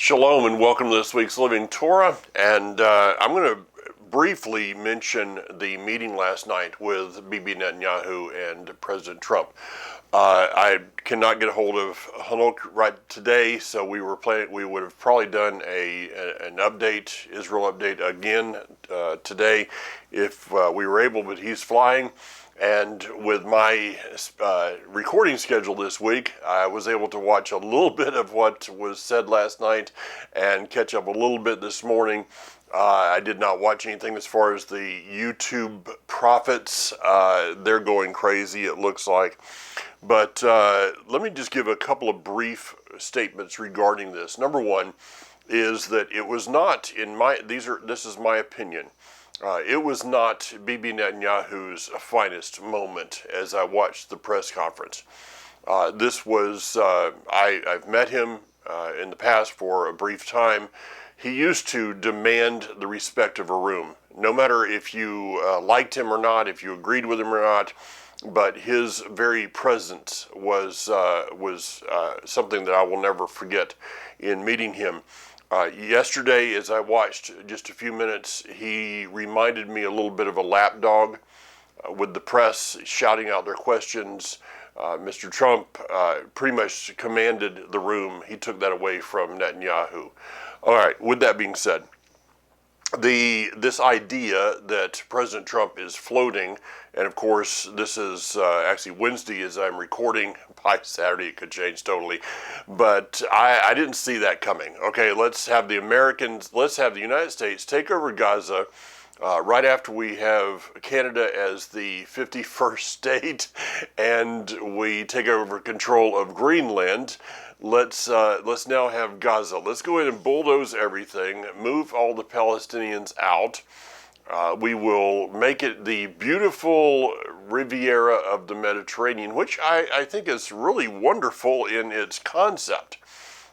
Shalom and welcome to this week's Living Torah. And I'm going to briefly mention the meeting last night with Bibi Netanyahu and President Trump. I cannot get a hold of Hanok right today, so we would have probably done an update, Israel update again today if we were able, but he's flying. And with my recording schedule this week, I was able to watch a little bit of what was said last night and catch up a little bit this morning. I did not watch anything as far as the YouTube prophets. They're going crazy, it looks like. But let me just give a couple of brief statements regarding this. Number one is that it was not this is my opinion. It was not Bibi Netanyahu's finest moment as I watched the press conference. This was, I've met him in the past for a brief time. He used to demand the respect of a room, no matter if you liked him or not, if you agreed with him or not, but his very presence was something that I will never forget in meeting him. Yesterday, as I watched just a few minutes, he reminded me a little bit of a lapdog with the press shouting out their questions. Mr. Trump pretty much commanded the room. He took that away from Netanyahu. All right, with that being said, this idea that President Trump is floating, and of course this is actually Wednesday as I'm recording. By Saturday it could change totally, but I didn't see that coming. Okay, let's have the United States take over Gaza right after we have Canada as the 51st state and we take over control of Greenland. Let's now have Gaza. Let's go ahead and bulldoze everything, move all the Palestinians out. We will make it the beautiful Riviera of the Mediterranean, which I think is really wonderful in its concept.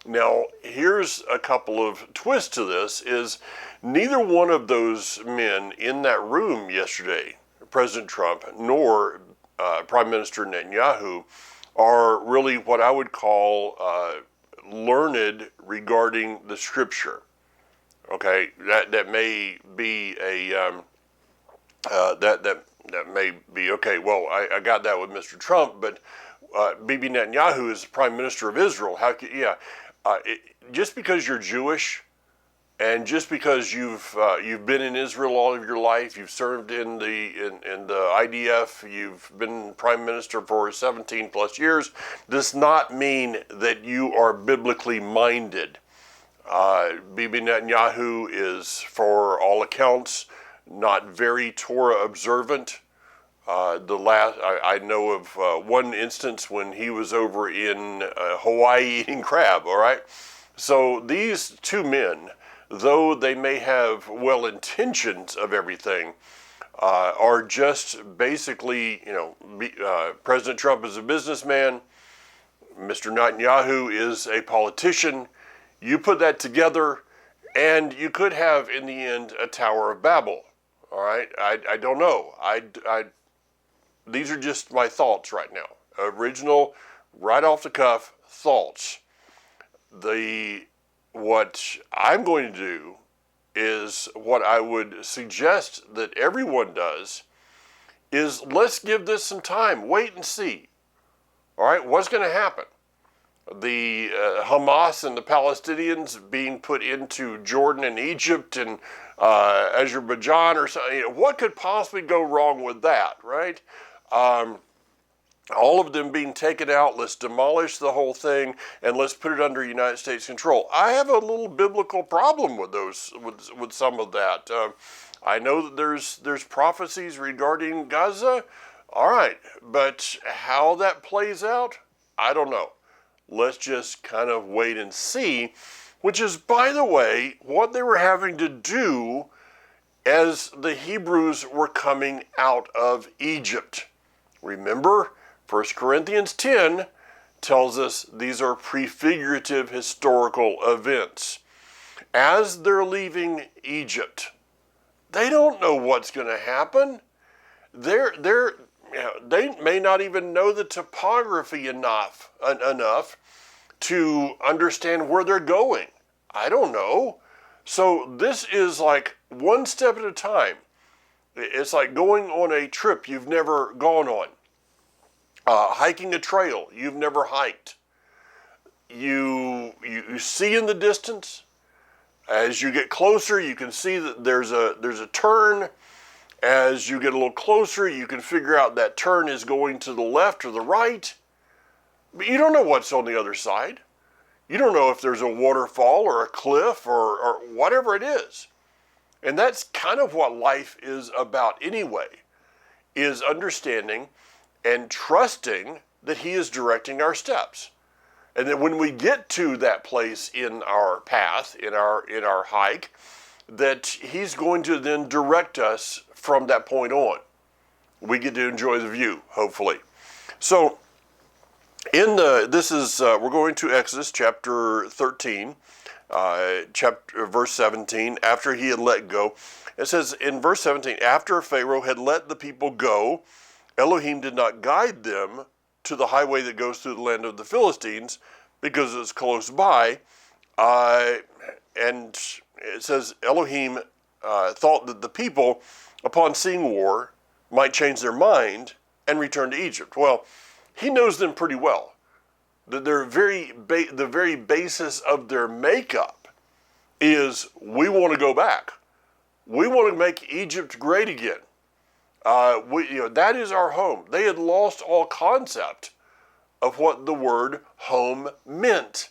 Now, here's a couple of twists to this, is neither one of those men in that room yesterday, President Trump nor Prime Minister Netanyahu, are really what I would call learned regarding the scripture. Okay, that may be that may be okay. Well, I got that with Mr. Trump, but Bibi Netanyahu is the Prime Minister of Israel. Just because you're Jewish, and just because you've been in Israel all of your life, you've served in the IDF, you've been Prime Minister for 17 plus years, does not mean that you are biblically minded. Bibi Netanyahu is, for all accounts, not very Torah observant. I know of one instance when he was over in Hawaii eating crab. All right, so these two men, though they may have well intentions of everything, are just basically, President Trump is a businessman, Mr. Netanyahu is a politician. You put that together, and you could have, in the end, a Tower of Babel. All right, I don't know. These are just my thoughts right now. Original, right off the cuff thoughts. What I'm going to do is what I would suggest that everyone does is let's give this some time. Wait and see. All right, what's going to happen? The Hamas and the Palestinians being put into Jordan and Egypt and Azerbaijan or something. What could possibly go wrong with that, right? All of them being taken out. Let's demolish the whole thing and let's put it under United States control. I have a little biblical problem with those, with some of that. I know that there's prophecies regarding Gaza. All right, but how that plays out, I don't know. Let's just kind of wait and see, which is, by the way, what they were having to do as the Hebrews were coming out of Egypt. Remember, 1 Corinthians 10 tells us these are prefigurative historical events. As they're leaving Egypt, they don't know what's going to happen. They may not even know the topography enough to understand where they're going. I don't know. So this is like one step at a time. It's like going on a trip you've never gone on, hiking a trail you've never hiked. You see in the distance. As you get closer, you can see that there's a turn. As you get a little closer, you can figure out that turn is going to the left or the right. But you don't know what's on the other side. You don't know if there's a waterfall or a cliff or whatever it is. And that's kind of what life is about anyway, is understanding and trusting that He is directing our steps. And that when we get to that place in our path, in our hike, that He's going to then direct us from that point on. We get to enjoy the view, hopefully. So, we're going to Exodus chapter 13, verse 17. After he had let go, it says in verse 17, after Pharaoh had let the people go, Elohim did not guide them to the highway that goes through the land of the Philistines, because it's close by. And it says Elohim thought that the people, upon seeing war, might change their mind and return to Egypt. Well, He knows them pretty well. That the very basis of their makeup is, we want to go back. We want to make Egypt great again. That is our home. They had lost all concept of what the word home meant.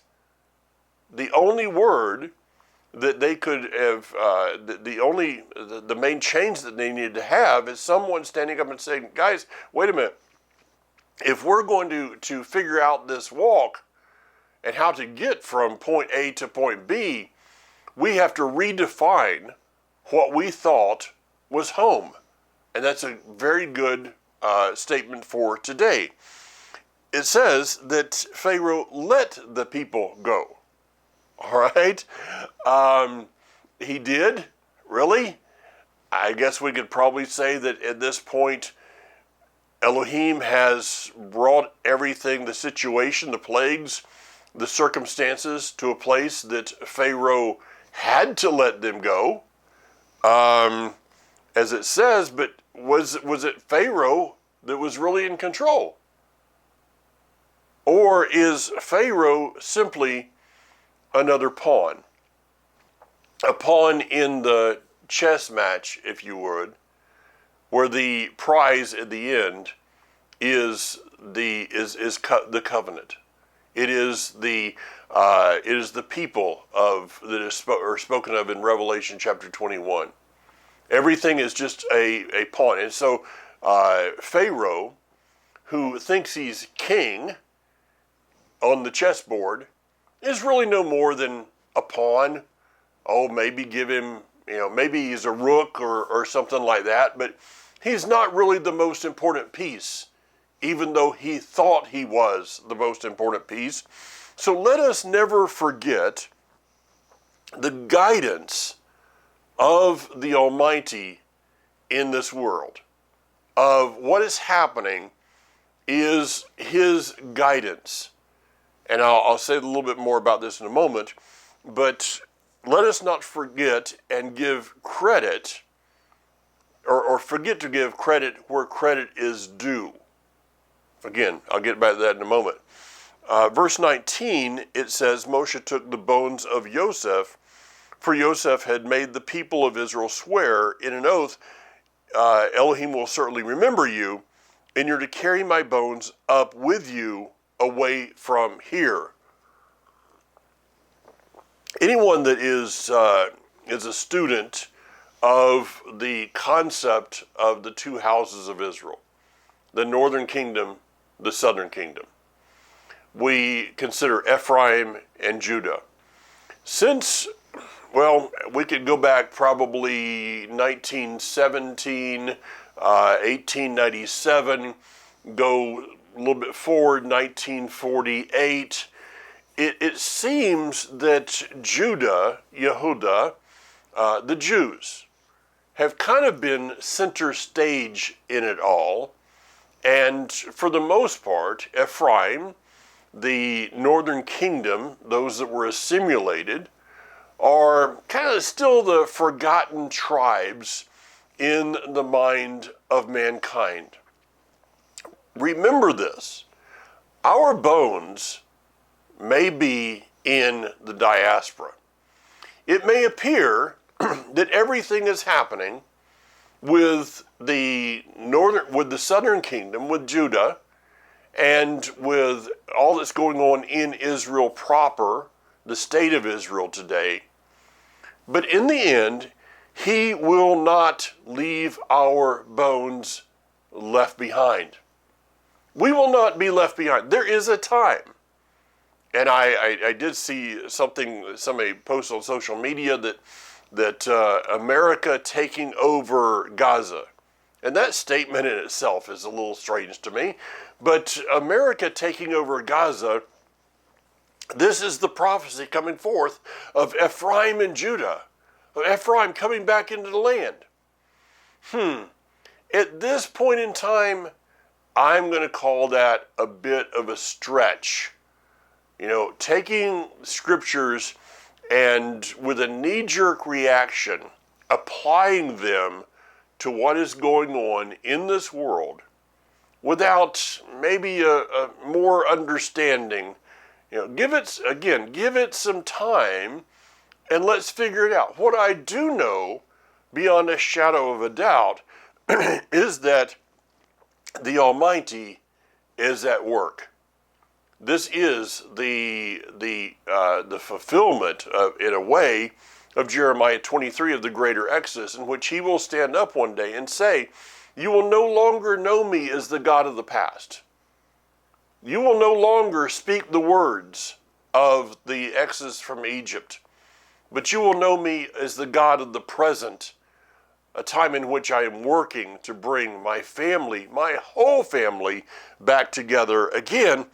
The only word that they could have, the main change that they needed to have is someone standing up and saying, guys, wait a minute. If we're going to figure out this walk and how to get from point A to point B, we have to redefine what we thought was home. And that's a very good statement for today. It says that Pharaoh let the people go. All right? He did? Really? I guess we could probably say that at this point, Elohim has brought everything, the situation, the plagues, the circumstances, to a place that Pharaoh had to let them go. As it says, but was it Pharaoh that was really in control? Or is Pharaoh simply another pawn? A pawn in the chess match, if you would, where the prize at the end is the covenant. It is the people are spoken of in Revelation chapter 21. Everything is just a pawn, and so Pharaoh, who thinks he's king on the chessboard, is really no more than a pawn. Oh, maybe give him, maybe he's a rook or something like that, but he's not really the most important piece, even though he thought he was the most important piece. So let us never forget the guidance of the Almighty in this world, of what is happening is His guidance. And I'll say a little bit more about this in a moment, but let us not forget and give credit, or forget to give credit where credit is due. Again, I'll get back to that in a moment. Verse 19, it says, Moshe took the bones of Yosef, for Yosef had made the people of Israel swear in an oath, Elohim will certainly remember you, and you're to carry my bones up with you away from here. Anyone that is a student of the concept of the two houses of Israel, the northern kingdom, the southern kingdom, we consider Ephraim and Judah. Since, we could go back probably 1917, 1897, go a little bit forward, 1948. It seems that Judah, Yehuda, the Jews, have kind of been center stage in it all. And for the most part, Ephraim, the northern kingdom, those that were assimilated, are kind of still the forgotten tribes in the mind of mankind. Remember this. Our bones may be in the diaspora. It may appear that everything is happening with the southern kingdom, with Judah, and with all that's going on in Israel proper, the state of Israel today. But in the end, he will not leave our bones left behind. We will not be left behind. There is a time, and I did see somebody posted on social media that America taking over Gaza. And that statement in itself is a little strange to me. But America taking over Gaza, this is the prophecy coming forth of Ephraim and Judah, of Ephraim coming back into the land. At this point in time, I'm going to call that a bit of a stretch. Taking scriptures and with a knee-jerk reaction, applying them to what is going on in this world without maybe a more understanding. Give it some time and let's figure it out. What I do know, beyond a shadow of a doubt, is that the Almighty is at work. This is the fulfillment in a way, of Jeremiah 23 of the greater Exodus, in which he will stand up one day and say, "You will no longer know me as the God of the past. You will no longer speak the words of the Exodus from Egypt, but you will know me as the God of the present, a time in which I am working to bring my family, my whole family, back together again."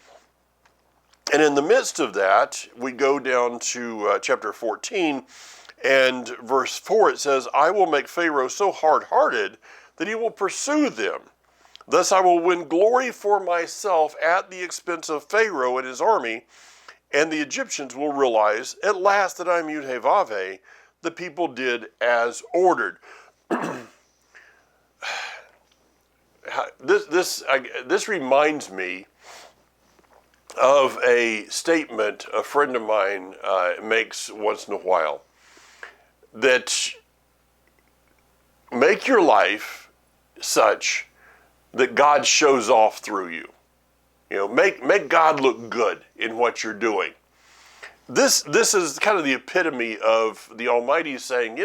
And in the midst of that, we go down to chapter 14, and verse 4, it says, "I will make Pharaoh so hard-hearted that he will pursue them. Thus I will win glory for myself at the expense of Pharaoh and his army, and the Egyptians will realize at last that I am Yud-Heh-Vav-Heh." The people did as ordered. This reminds me of a statement a friend of mine makes once in a while, that make your life such that God shows off through you. Make God look good in what you're doing. This is kind of the epitome of the Almighty saying,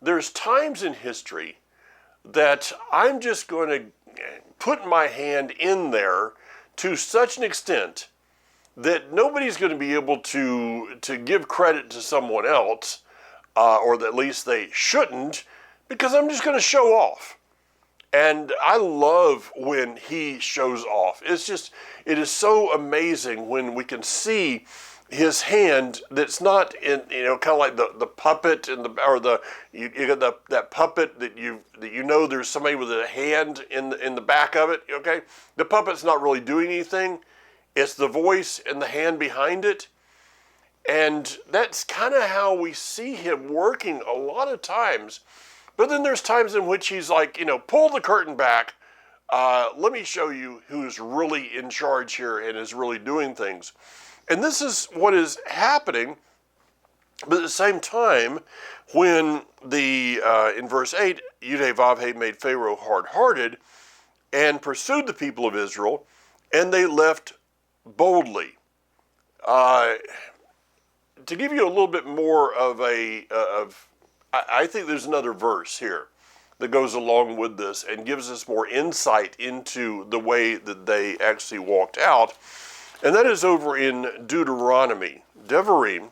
there's times in history that I'm just going to put my hand in there to such an extent that nobody's going to be able to give credit to someone else, or that at least they shouldn't, because I'm just going to show off. And I love when he shows off. It is so amazing when we can see his hand that's not in, kind of like the puppet you got that puppet that there's somebody with a hand in the back of it, okay? The puppet's not really doing anything. It's the voice and the hand behind it. And that's kind of how we see him working a lot of times. But then there's times in which he's like, pull the curtain back. Let me show you who's really in charge here and is really doing things. And this is what is happening. But at the same time, when in verse 8, Yud-Heh-Vav-Heh made Pharaoh hard-hearted and pursued the people of Israel, and they left boldly. To give you a little bit more of I think there's another verse here that goes along with this and gives us more insight into the way that they actually walked out. And that is over in Deuteronomy. Devarim,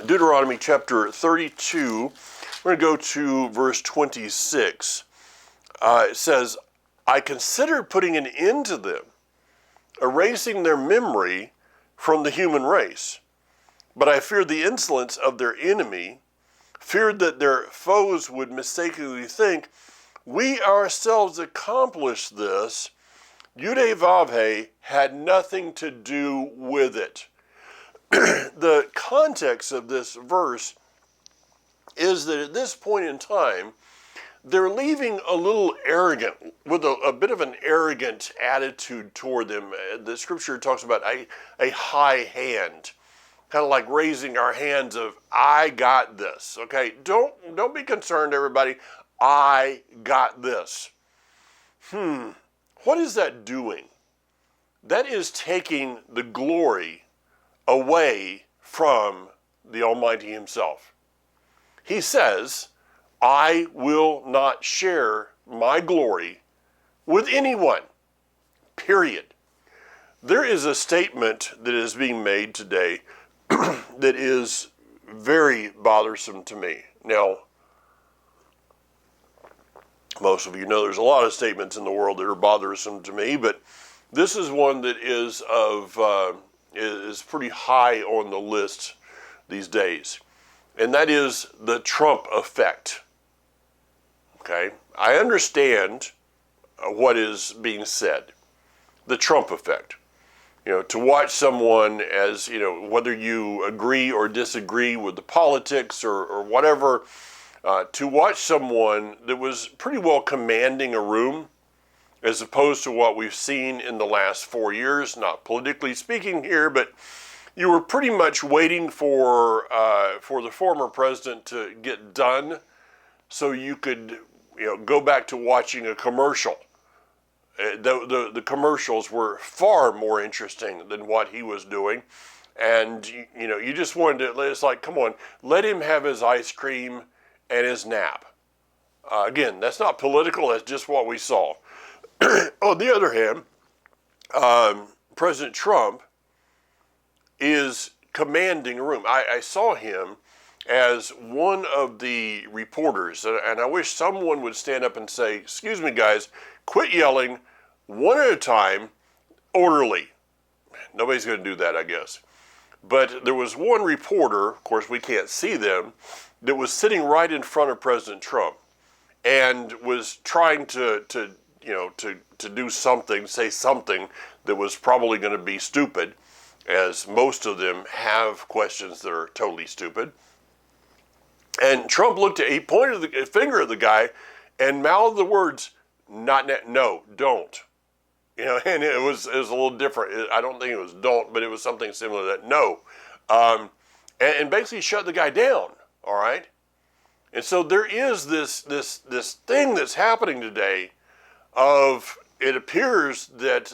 Deuteronomy chapter 32. We're going to go to verse 26. It says, "I considered putting an end to them, erasing their memory from the human race. But I feared the insolence of their enemy, feared that their foes would mistakenly think, we ourselves accomplished this. Yud-Heh-Vav-Heh had nothing to do with it." the context of this verse is that at this point in time, they're leaving a little arrogant, with a bit of an arrogant attitude toward them. The scripture talks about a high hand, kind of like raising our hands of, I got this. Okay, don't be concerned, everybody. I got this. What is that doing? That is taking the glory away from the Almighty himself. He says, I will not share my glory with anyone, period. There is a statement that is being made today that is very bothersome to me. Now, most of you know there's a lot of statements in the world that are bothersome to me, but this is one that is pretty high on the list these days, and that is the Trump effect. Okay, I understand what is being said. The Trump effect. To watch someone as, whether you agree or disagree with the politics or whatever, to watch someone that was pretty well commanding a room, as opposed to what we've seen in the last 4 years, not politically speaking here, but you were pretty much waiting for the former president to get done so you could go back to watching a commercial. The commercials were far more interesting than what he was doing. And, you just wanted to, it's like, come on, let him have his ice cream and his nap. Again, that's not political, that's just what we saw. On the other hand, President Trump is commanding a room. I saw him as one of the reporters, and I wish someone would stand up and say, excuse me guys, quit yelling, one at a time, orderly. Nobody's going to do that, I guess. But there was one reporter, of course we can't see them, that was sitting right in front of President Trump and was trying to do something, say something that was probably going to be stupid, as most of them have questions that are totally stupid. And Trump he pointed the finger at the guy and mouthed the words, no, don't. And it was a little different. I don't think it was don't, but it was something similar to that, no. And basically shut the guy down, all right? And so there is this thing that's happening today of, it appears that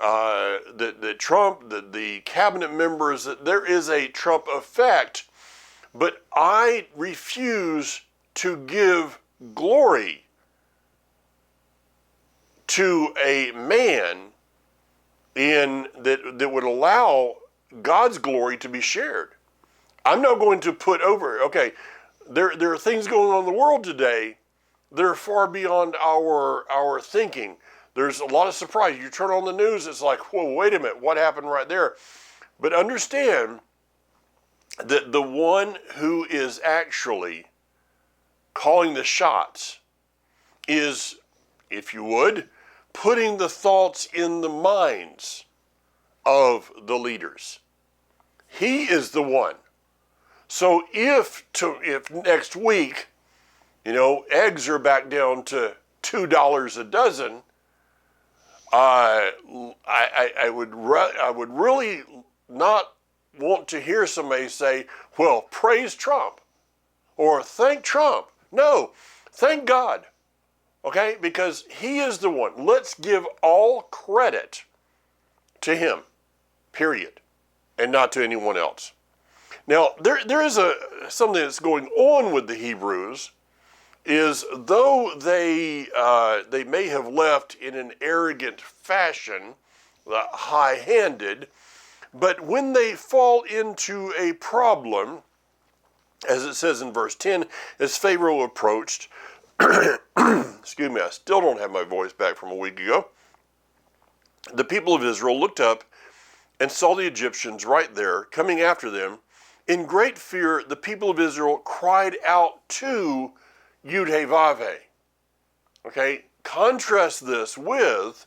that Trump, the cabinet members, that there is a Trump effect, but I refuse to give glory to a man that would allow God's glory to be shared. I'm not going to put over, okay, there are things going on in the world today that are far beyond our thinking. There's a lot of surprise. You turn on the news, it's like, whoa, wait a minute, what happened right there? But understand that the one who is actually calling the shots is, if you would, putting the thoughts in the minds of the leaders. He is the one. So if next week, eggs are back down to $2 a dozen, I would really not want to hear somebody say, well, praise Trump or thank Trump. No, thank God. Okay, because he is the one. Let's give all credit to him, period, and not to anyone else. Now, there is something that's going on with the Hebrews, is though they may have left in an arrogant fashion, high-handed, but when they fall into a problem, as it says in verse 10, as Pharaoh approached, excuse me, I still don't have my voice back from a week ago, the people of Israel looked up and saw the Egyptians right there coming after them. In great fear, the people of Israel cried out to Yud-Heh-Vav-Heh. Okay, contrast this with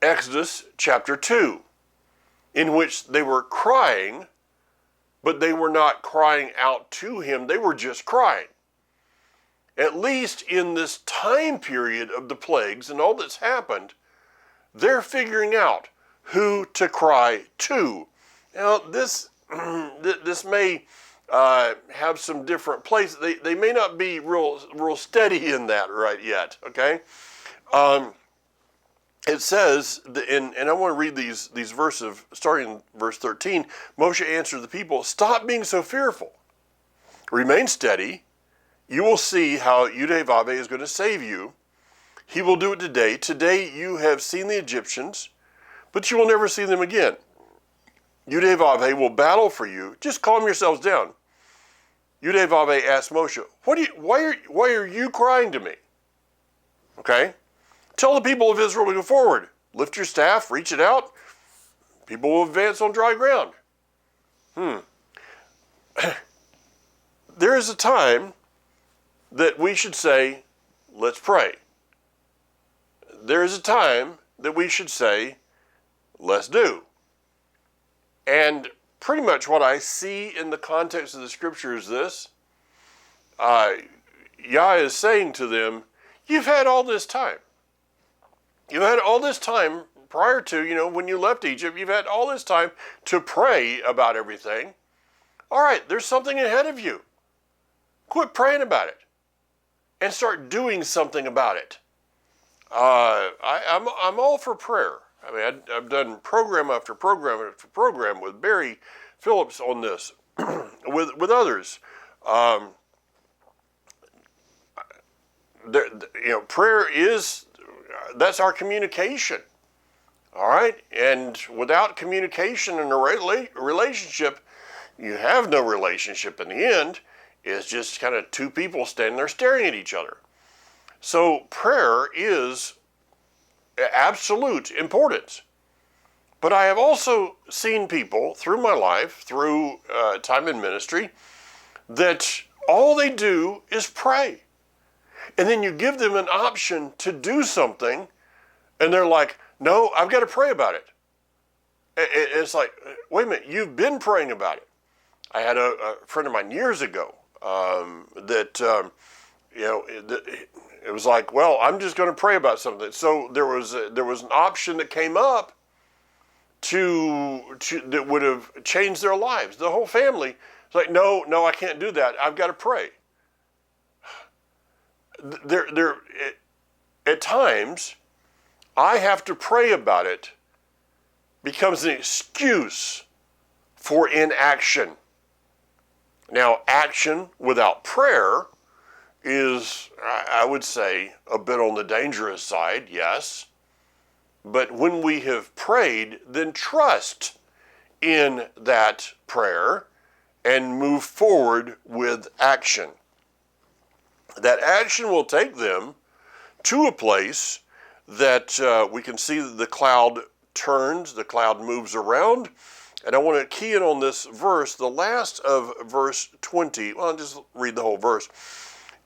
Exodus chapter 2. in which they were crying, but they were not crying out to him. They were just crying. At least in this time period of the plagues and all that's happened, they're figuring out who to cry to. Now, this may have some different places. They may not be real steady in that right yet, okay? It says, and I want to read these verses, starting in verse 13. Moshe answered the people, "Stop being so fearful. Remain steady. You will see how Yudhe-Vave is going to save you. He will do it today. Today you have seen the Egyptians, but you will never see them again. Yudhe-Vave will battle for you. Just calm yourselves down." Yudhe-Vave asked Moshe, why are you crying to me? Okay? Tell the people of Israel to go forward. Lift your staff, reach it out. People will advance on dry ground. There is a time that we should say, let's pray. There is a time that we should say, let's do. And pretty much what I see in the context of the scripture is this. Yah is saying to them, you've had all this time. You've had all this time prior to, when you left Egypt, you've had all this time to pray about everything. All right, there's something ahead of you. Quit praying about it and start doing something about it. I'm all for prayer. I mean, I've done program after program after program with Barry Phillips on this, with others. Prayer is, that's our communication. All right? And without communication in a relationship, you have no relationship in the end. It's just kind of two people standing there staring at each other. So prayer is absolute importance. But I have also seen people through my life, through time in ministry, that all they do is pray. And then you give them an option to do something, and they're like, no, I've got to pray about it. It's like, wait a minute, you've been praying about it. I had a friend of mine years ago it was like, well, I'm just going to pray about something. So there was an option that came up that would have changed their lives. The whole family. It's like, no, I can't do that. I've got to pray. At times, I have to pray about it becomes an excuse for inaction. Now, action without prayer is, I would say, a bit on the dangerous side, yes. But when we have prayed, then trust in that prayer and move forward with action. That action will take them to a place that we can see that the cloud turns, the cloud moves around. And I want to key in on this verse, the last of verse 20. Well, I'll just read the whole verse.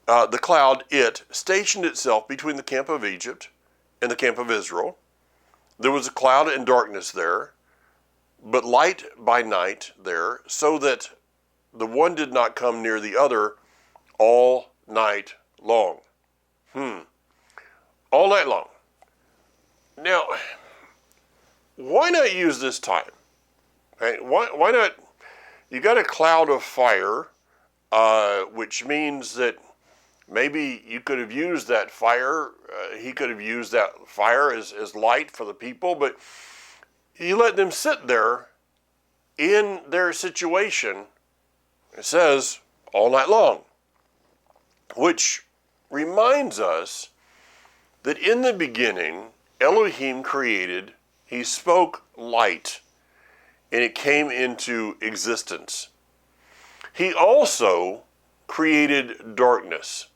The cloud, it stationed itself between the camp of Egypt and the camp of Israel. There was a cloud and darkness there, but light by night there, so that the one did not come near the other all night long. All night long. Now, why not use this time? Right? Why not? You got a cloud of fire, which means that maybe you could have used that fire, he could have used that fire as light for the people, but you let them sit there in their situation, it says, all night long. Which reminds us that in the beginning, Elohim created, he spoke light, and it came into existence. He also created darkness.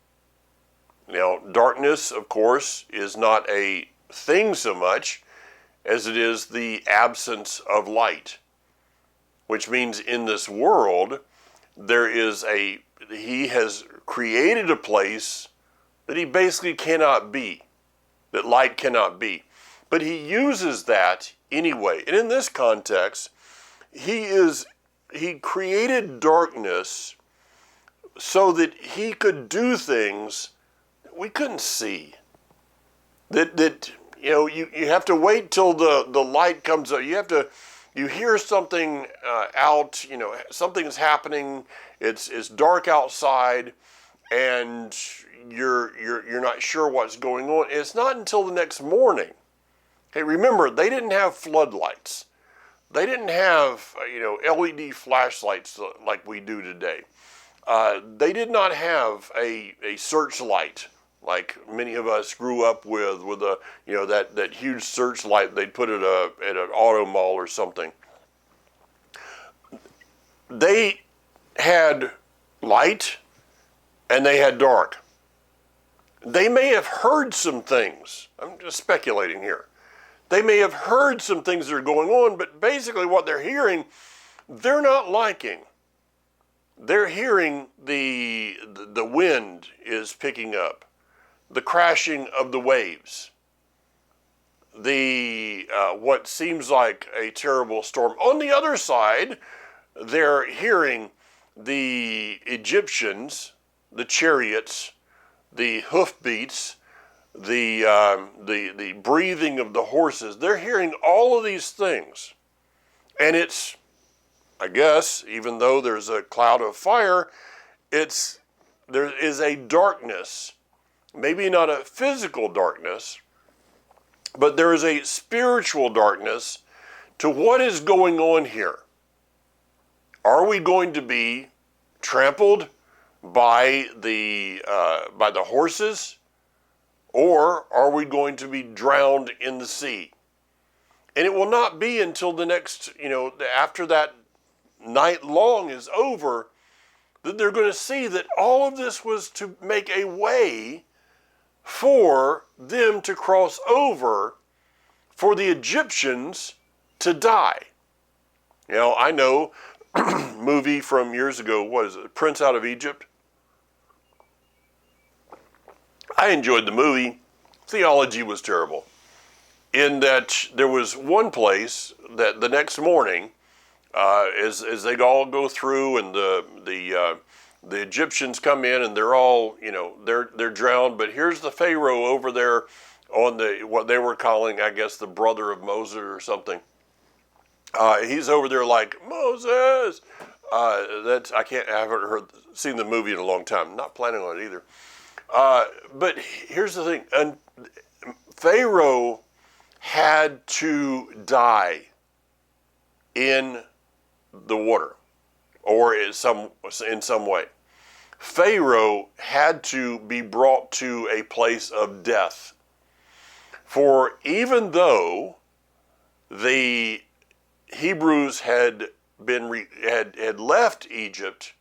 Now, darkness, of course, is not a thing so much as it is the absence of light, which means in this world, he has created a place that he basically cannot be, that light cannot be. But he uses that anyway. And in this context, he created darkness so that he could do things that we couldn't see. That you have to wait till the light comes up. You hear something out, something's happening. It's dark outside, and you're not sure what's going on. It's not until the next morning. Hey, remember, they didn't have floodlights. They didn't have LED flashlights like we do today. They did not have a searchlight like many of us grew up with a that huge searchlight they'd put at an auto mall or something. They had light and they had dark. They may have heard some things. I'm just speculating here. They may have heard some things that are going on, but basically what they're hearing, they're not liking. They're hearing the wind is picking up, the crashing of the waves, the what seems like a terrible storm. On the other side, they're hearing the Egyptians, the chariots, the hoofbeats, the breathing of the horses. They're hearing all of these things, and it's, I guess, even though there's a cloud of fire, there is a darkness, maybe not a physical darkness, but there is a spiritual darkness to what is going on here. Are we going to be trampled by the horses, or are we going to be drowned in the sea? And it will not be until the next, after that night long is over, that they're going to see that all of this was to make a way for them to cross over, for the Egyptians to die. I know movie from years ago, what is it, Prince Out of Egypt? I enjoyed the movie. Theology was terrible, in that there was one place that the next morning, as they all go through, and the Egyptians come in, and they're all they're drowned. But here's the Pharaoh over there on what they were calling, I guess, the brother of Moses or something. He's over there like, Moses. I haven't seen the movie in a long time. Not planning on it either. But here's the thing, and Pharaoh had to die in the water, or in some way. Pharaoh had to be brought to a place of death. For even though the Hebrews had left Egypt,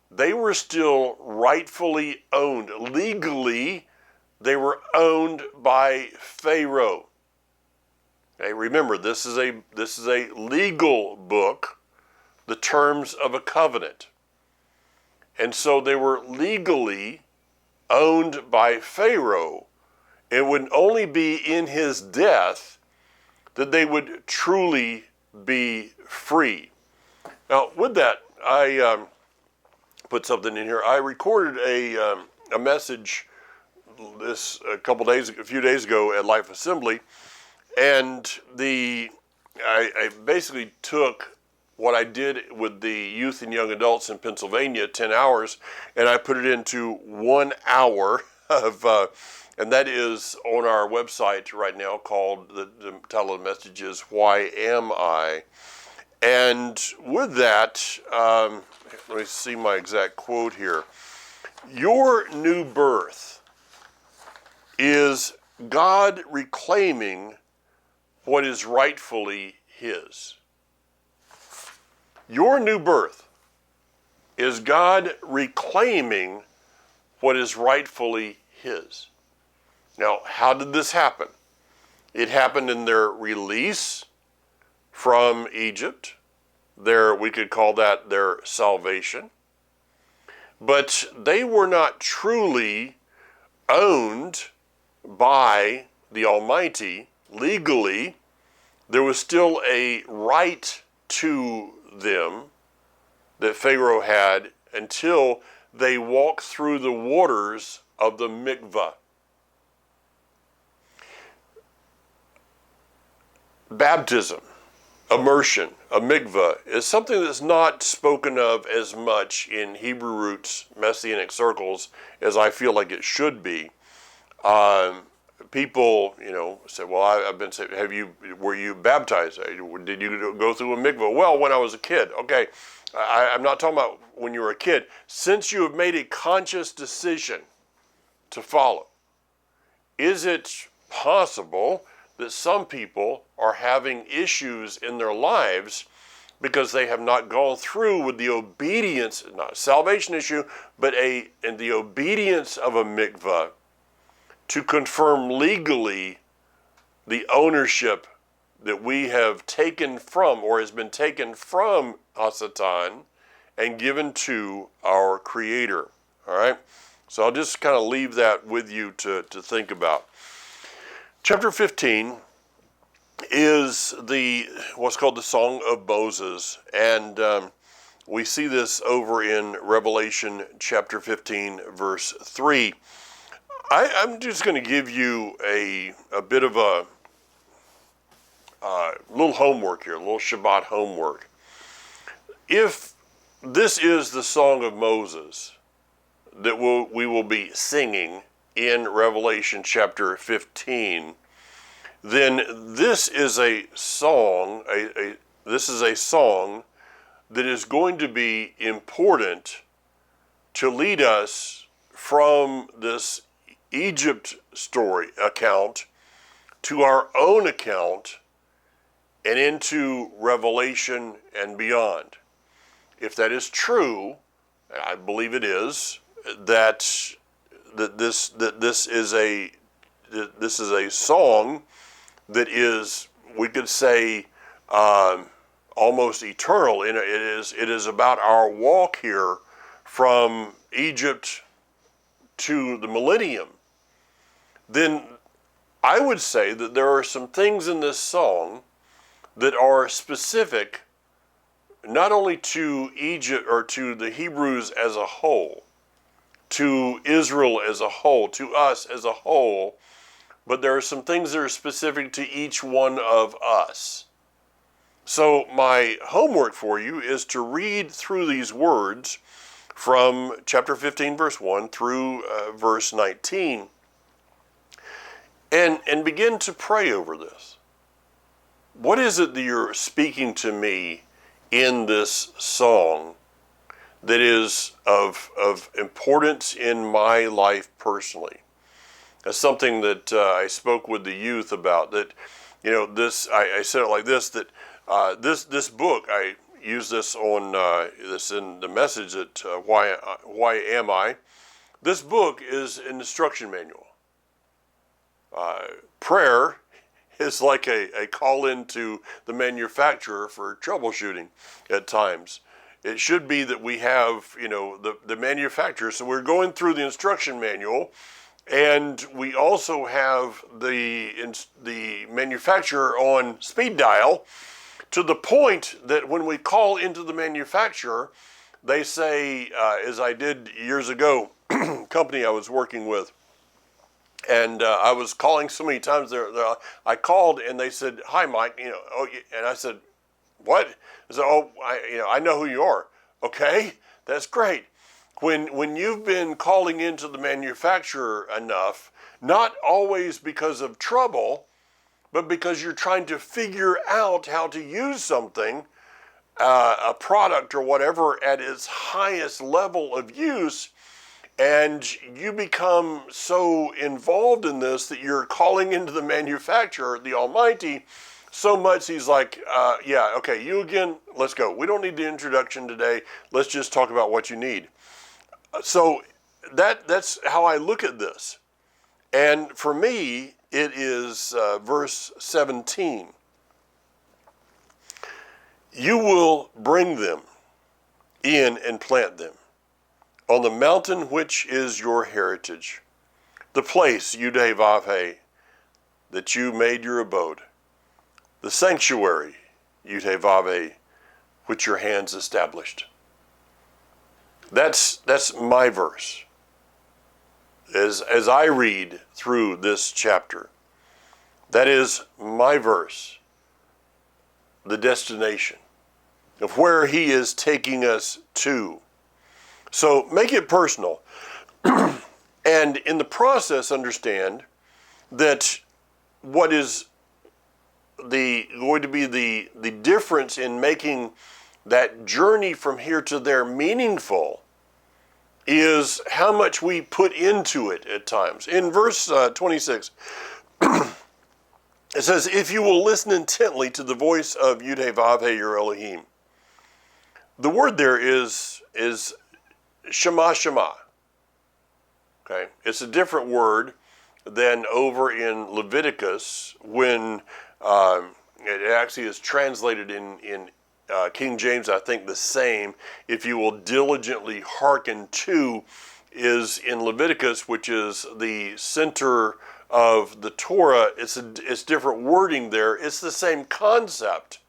they were still rightfully owned. Legally, they were owned by Pharaoh. Okay, remember, this is a legal book, the terms of a covenant. And so they were legally owned by Pharaoh. It would only be in his death that they would truly be free. Now, with that, I put something in here. I recorded a message a few days ago at Life Assembly, and I basically took what I did with the youth and young adults in Pennsylvania, 10 hours, and I put it into 1 hour of, and that is on our website right now, called, the title of the message is, Why Am I? And with that, let me see my exact quote here. Your new birth is God reclaiming what is rightfully His. Your new birth is God reclaiming what is rightfully His. Now, how did this happen? It happened in their release from Egypt. We could call that their salvation. But they were not truly owned by the Almighty legally, there was still a right to them that Pharaoh had until they walked through the waters of the mikvah. Baptism, immersion, a mikvah, is something that's not spoken of as much in Hebrew roots Messianic circles as I feel like it should be. People, say, well, I've been saying, were you baptized? Did you go through a mikvah? Well, when I was a kid. Okay, I'm not talking about when you were a kid. Since you have made a conscious decision to follow, is it possible that some people are having issues in their lives because they have not gone through with the obedience, not a salvation issue, but in the obedience of a mikvah to confirm legally the ownership that we have taken from, or has been taken from Hasatan and given to our Creator. All right? So I'll just kind of leave that with you to think about. Chapter 15 is what's called the Song of Moses, and we see this over in Revelation chapter 15, verse 3. I'm just going to give you a bit of a little homework here, a little Shabbat homework. If this is the Song of Moses that we will be singing in Revelation chapter 15, then this is a song. This is a song that is going to be important to lead us from this Egypt story account to our own account and into Revelation and beyond. If that is true, I believe it is, that this is a song that is, we could say, almost eternal. It is about our walk here from Egypt to the millennium. Then I would say that there are some things in this song that are specific not only to Egypt or to the Hebrews as a whole, to Israel as a whole, to us as a whole, but there are some things that are specific to each one of us. So my homework for you is to read through these words from chapter 15, verse 1 through verse 19, and begin to pray over this. What is it that you're speaking to me in this song that is of importance in my life personally? That's something that I spoke with the youth about. That, I said it like this: that this book, I use this on this in the message that why am I? This book is an instruction manual. Prayer is like a call into the manufacturer for troubleshooting at times. It should be that we have, the manufacturer. So we're going through the instruction manual, and we also have the manufacturer on speed dial to the point that when we call into the manufacturer, they say, as I did years ago, company I was working with, and I was calling so many times there. I called and they said, "Hi, Mike." And I said, "What?" I said, "Oh, I know who you are." Okay, that's great. When you've been calling into the manufacturer enough, not always because of trouble, but because you're trying to figure out how to use something, a product or whatever, at its highest level of use. And you become so involved in this that you're calling into the manufacturer, the Almighty, so much he's like, yeah, okay, you again, let's go. We don't need the introduction today. Let's just talk about what you need. So that's how I look at this. And for me, it is verse 17. You will bring them in and plant them on the mountain which is your heritage, the place, Yudhe Vavhe, that you made your abode, the sanctuary, Yud-Heh-Vav-Heh, which your hands established. That's my verse. As I read through this chapter, that is my verse, the destination of where he is taking us to. So make it personal. And in the process, understand that what is going to be the difference in making that journey from here to there meaningful is how much we put into it at times. In verse 26, it says, if you will listen intently to the voice of Yud-Heh-Vav-Heh, your Elohim. The word there is Shema Shema. Okay, it's a different word than over in Leviticus when it actually is translated in King James, I think the same. If you will diligently hearken to is in Leviticus, which is the center of the Torah. It's different wording there. It's the same concept,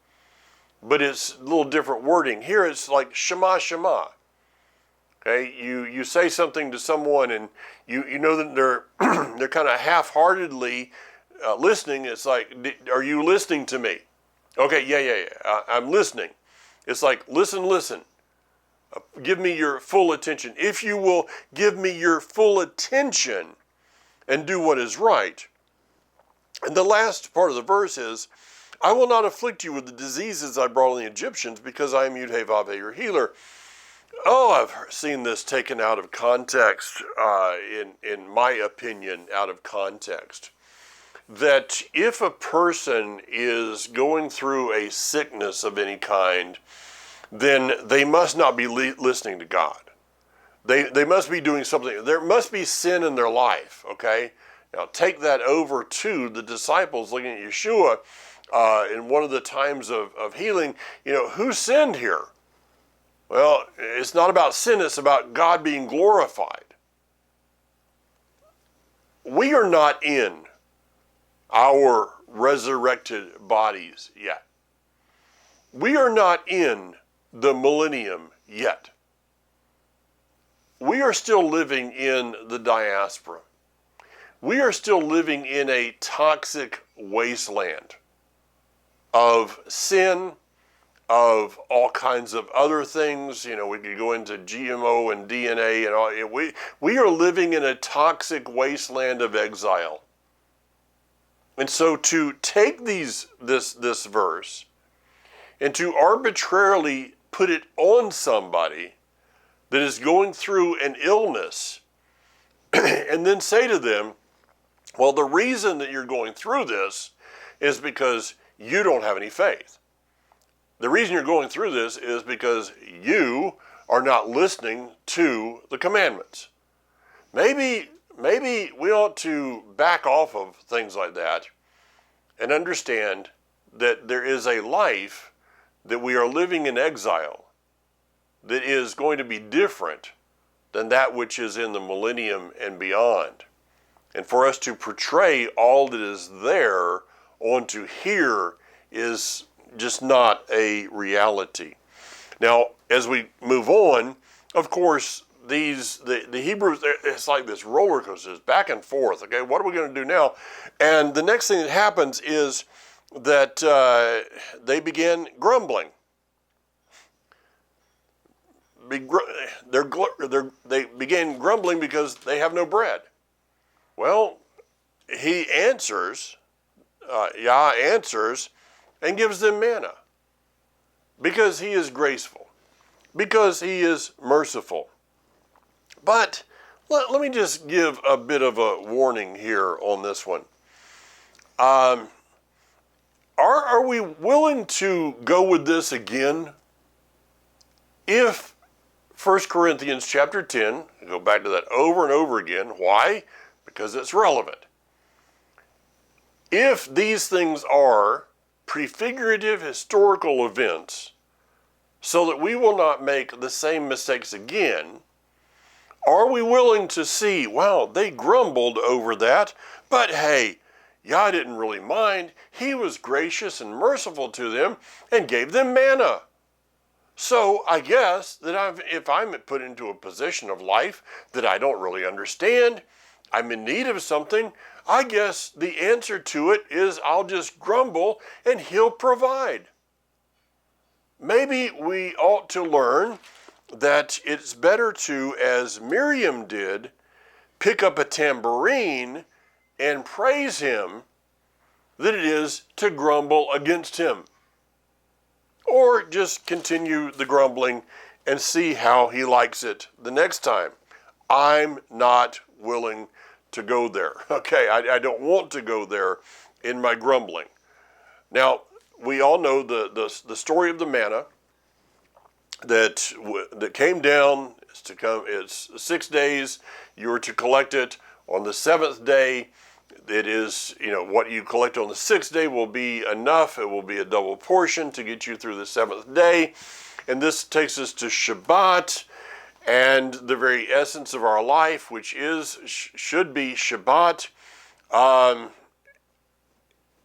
but it's a little different wording. Here it's like Shema Shema. Okay, you say something to someone and you know that they're kind of half-heartedly listening. It's like, are you listening to me? Okay, yeah. I'm listening. It's like, listen. Give me your full attention. If you will give me your full attention and do what is right. And the last part of the verse is, I will not afflict you with the diseases I brought on the Egyptians because I am Yud-Heh-Vav-Heh, your healer. Oh, I've seen this taken out of context, in my opinion, out of context. That if a person is going through a sickness of any kind, then they must not be listening to God. They must be doing something. There must be sin in their life, okay? Now take that over to the disciples looking at Yeshua in one of the times of healing. Who sinned here? Well, it's not about sin, it's about God being glorified. We are not in our resurrected bodies yet. We are not in the millennium yet. We are still living in the diaspora. We are still living in a toxic wasteland of sin, of all kinds of other things. We could go into GMO and DNA and all. We are living in a toxic wasteland of exile. And so to take this verse and to arbitrarily put it on somebody that is going through an illness and then say to them, well, the reason that you're going through this is because you don't have any faith. The reason you're going through this is because you are not listening to the commandments. Maybe we ought to back off of things like that and understand that there is a life that we are living in exile that is going to be different than that which is in the millennium and beyond. And for us to portray all that is there onto here is just not a reality. Now, as we move on, of course, the Hebrews, it's like this roller coaster, it's back and forth. Okay, what are we going to do now? And the next thing that happens is that they begin grumbling. They begin grumbling because they have no bread. Well, he answers, Yah answers, and gives them manna because he is graceful, because he is merciful. But let me just give a bit of a warning here on this one. Are we willing to go with this again? If 1 Corinthians chapter 10, go back to that over and over again. Why? Because it's relevant. If these things are prefigurative historical events so that we will not make the same mistakes again, are we willing to see, wow, they grumbled over that, but hey, Yah didn't really mind. He was gracious and merciful to them and gave them manna. So I guess that if I'm put into a position of life that I don't really understand, I'm in need of something, I guess the answer to it is I'll just grumble and He'll provide. Maybe we ought to learn that it's better to, as Miriam did, pick up a tambourine and praise Him than it is to grumble against Him. Or just continue the grumbling and see how He likes it the next time. I'm not willing to go there. Okay, I don't want to go there in my grumbling. Now, we all know the story of the manna that came down. It's 6 days. You were to collect it on the seventh day. It is, what you collect on the sixth day will be enough. It will be a double portion to get you through the seventh day. And this takes us to Shabbat and the very essence of our life, which should be Shabbat,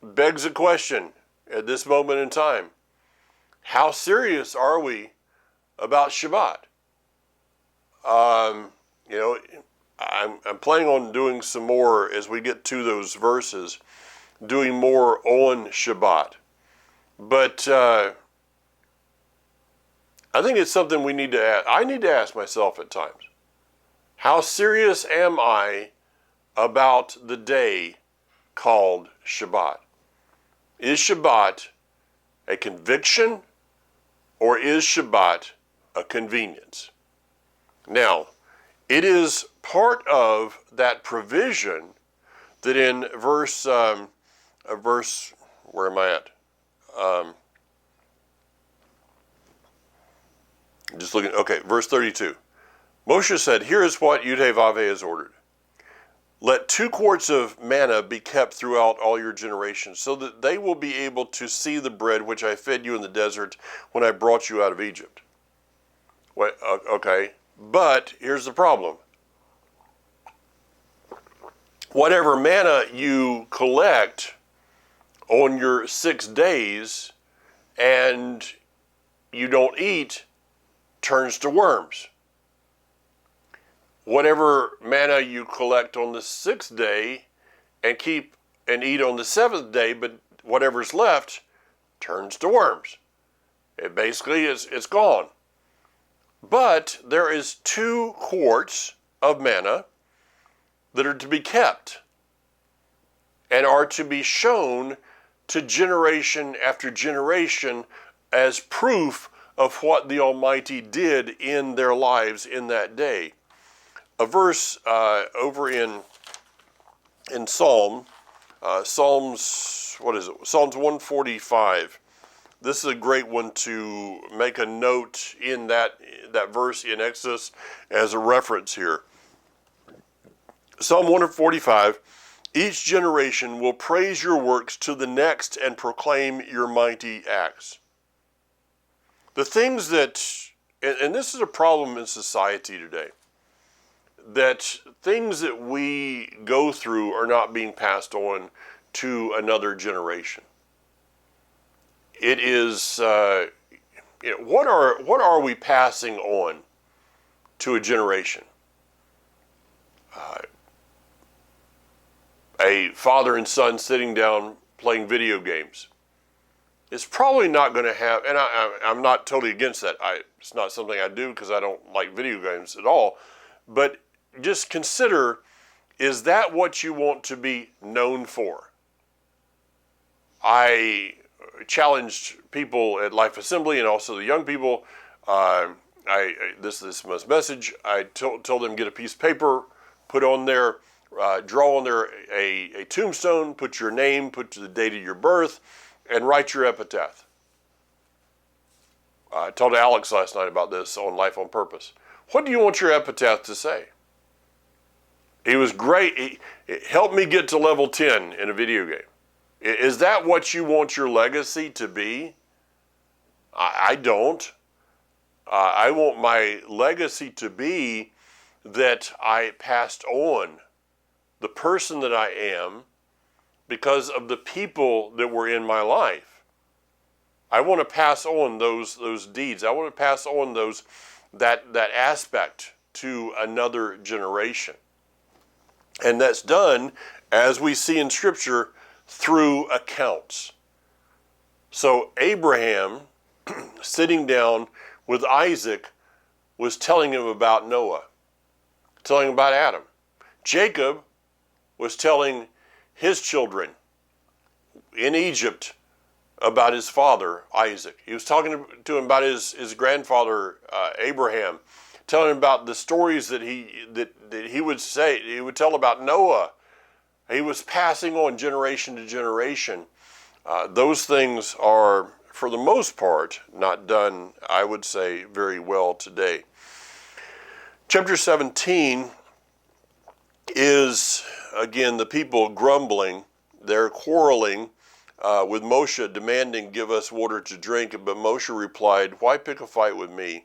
begs a question at this moment in time. How serious are we about Shabbat? I'm planning on doing some more as we get to those verses, doing more on Shabbat. But I think it's something we need to ask. I need to ask myself at times, how serious am I about the day called Shabbat? Is Shabbat a conviction or is Shabbat a convenience? Now, it is part of that provision that in verse, where am I at? Just looking, okay, verse 32. Moshe said, here is what Yudhe-Vavhe has ordered. Let 2 quarts of manna be kept throughout all your generations, so that they will be able to see the bread which I fed you in the desert when I brought you out of Egypt. Okay, but here's the problem. Whatever manna you collect on your 6 days and you don't eat turns to worms. Whatever manna you collect on the 6th day and keep and eat on the 7th day, but whatever's left turns to worms. It basically it's gone. But there is 2 quarts of manna that are to be kept and are to be shown to generation after generation as proof of what the Almighty did in their lives in that day. A verse over in Psalms, Psalms 145. This is a great one to make a note in that verse in Exodus as a reference here. Psalm 145, each generation will praise your works to the next and proclaim your mighty acts. The things that, and this is a problem in society today, that things that we go through are not being passed on to another generation. It is, what are we passing on to a generation? A father and son sitting down playing video games. It's probably not going to have, and I'm not totally against that. It's not something I do because I don't like video games at all. But just consider, is that what you want to be known for? I challenged people at Life Assembly and also the young people. This is my message. I told them get a piece of paper, put on there, draw on there a tombstone, put your name, put the date of your birth, and write your epitaph. I told Alex last night about this on Life on Purpose. What do you want your epitaph to say? He was great. He helped me get to level 10 in a video game. Is that what you want your legacy to be? I don't. I want my legacy to be that I passed on the person that I am because of the people that were in my life. I want to pass on those deeds. I want to pass on that aspect to another generation. And that's done, as we see in Scripture, through accounts. So Abraham, sitting down with Isaac, was telling him about Noah, telling him about Adam. Jacob was telling his children in Egypt about his father, Isaac. He was talking to him about his grandfather, Abraham, telling him about the stories that he would say, he would tell about Noah. He was passing on generation to generation. Those things are, for the most part, not done, I would say, very well today. Chapter 17 is, again, the people grumbling. They're quarreling with Moshe, demanding, "Give us water to drink." But Moshe replied, "Why pick a fight with me?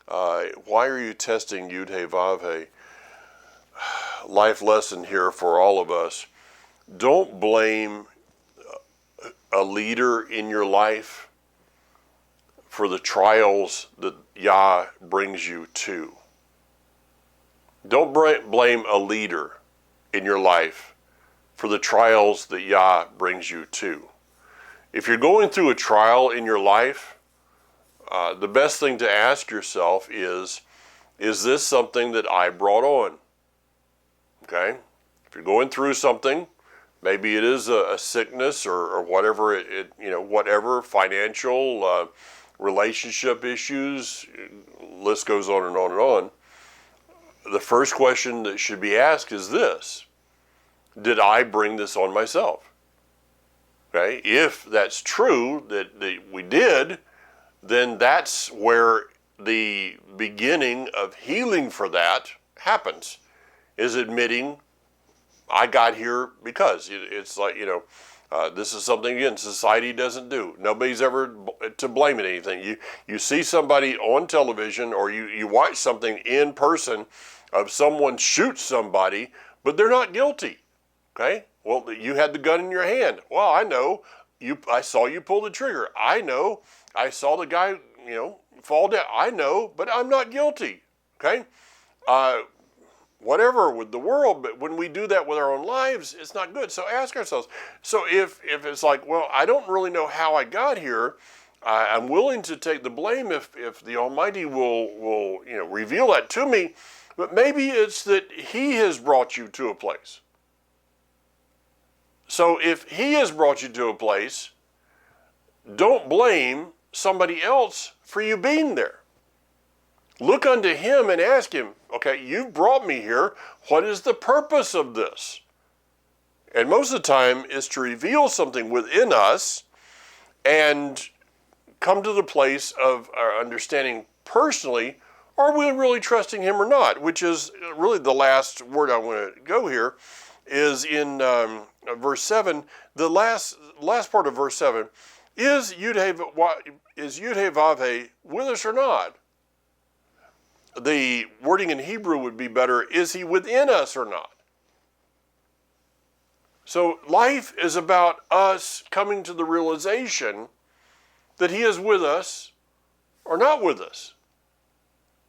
Why are you testing Yud-Heh-Vav-Heh?" Life lesson here for all of us. Don't blame a leader in your life for the trials that Yah brings you to. Don't blame a leader in your life for the trials that Yah brings you to. If you're going through a trial in your life, the best thing to ask yourself is this something that I brought on? Okay? If you're going through something, maybe it is a sickness or whatever, whatever, financial, relationship issues, list goes on and on and on. The first question that should be asked is this: did I bring this on myself? Okay, if that's true, that we did, then that's where the beginning of healing for that happens, is admitting I got here because it's like, this is something, again, society doesn't do. Nobody's ever to blame at anything. You see somebody on television, or you watch something in person of someone shoot somebody, but they're not guilty. Okay? Well, you had the gun in your hand. Well, I know. I saw you pull the trigger. I know. I saw the guy, fall down. I know, but I'm not guilty. Okay? Whatever with the world, but when we do that with our own lives, it's not good. So ask ourselves, so if it's like, well, I don't really know how I got here, I'm willing to take the blame if the Almighty will reveal that to me, but maybe it's that He has brought you to a place. So if He has brought you to a place, don't blame somebody else for you being there. Look unto Him and ask Him, okay, you've brought me here. What is the purpose of this? And most of the time is to reveal something within us and come to the place of our understanding personally, are we really trusting Him or not? Which is really the last word I want to go here, is in verse 7. The last part of verse 7, is Yud-Heh-Vav-Heh with us or not? The wording in Hebrew would be better, is He within us or not? So life is about us coming to the realization that He is with us or not with us.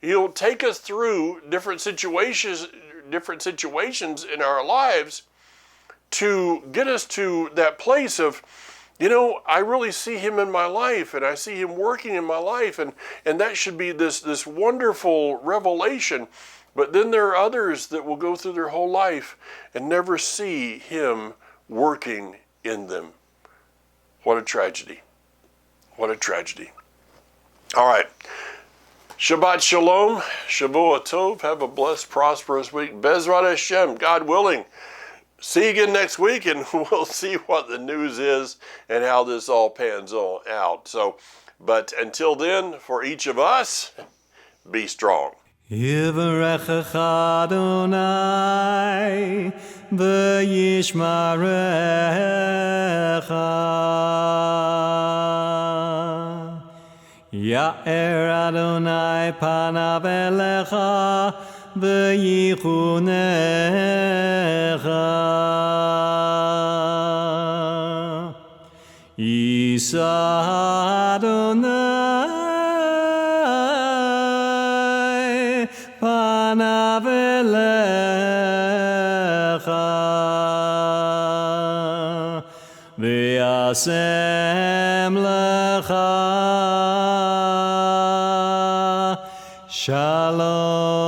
He'll take us through different situations in our lives to get us to that place of, I really see Him in my life, and I see Him working in my life, and that should be this wonderful revelation. But then there are others that will go through their whole life and never see Him working in them. What a tragedy. What a tragedy. All right. Shabbat Shalom. Shavua Tov. Have a blessed, prosperous week. Bezrat Hashem, God willing. See you again next week, and we'll see what the news is and how this all pans out. So, but until then, for each of us, be strong. Yivarechecha Adonai v'yishmarecha. Ya'er Adonai panav elecha v'yichunecha. elecha v'yasem lecha shalom.